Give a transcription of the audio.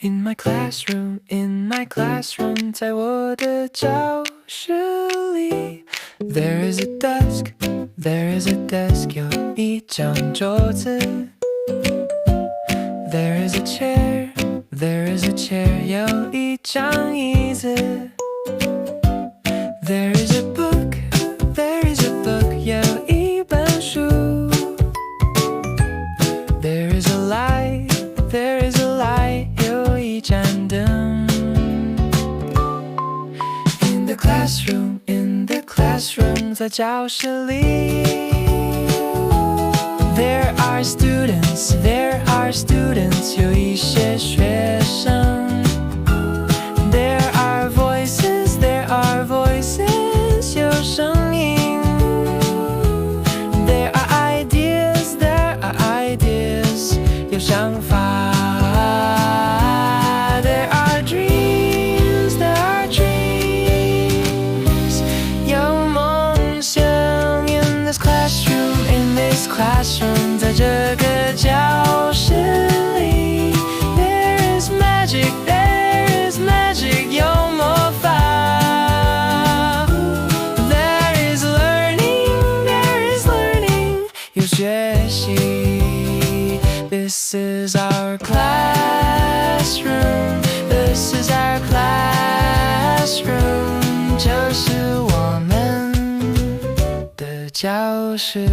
In my classroom, 在我的教室里 There is a desk, 有一张桌子 There is a chair, 有一张椅子 There is a book, 有一本书 There is a light, 有一盏灯 In the classroom, 在教室里 There are students, 有一些学生 There are voices, 有声音 There are ideas, 有想法 There are dreams, 有梦想 In this classroom, 在这个教室里 There is magic, 有魔法 There is learning, 有学习 This is our classroom, 这是我们的教室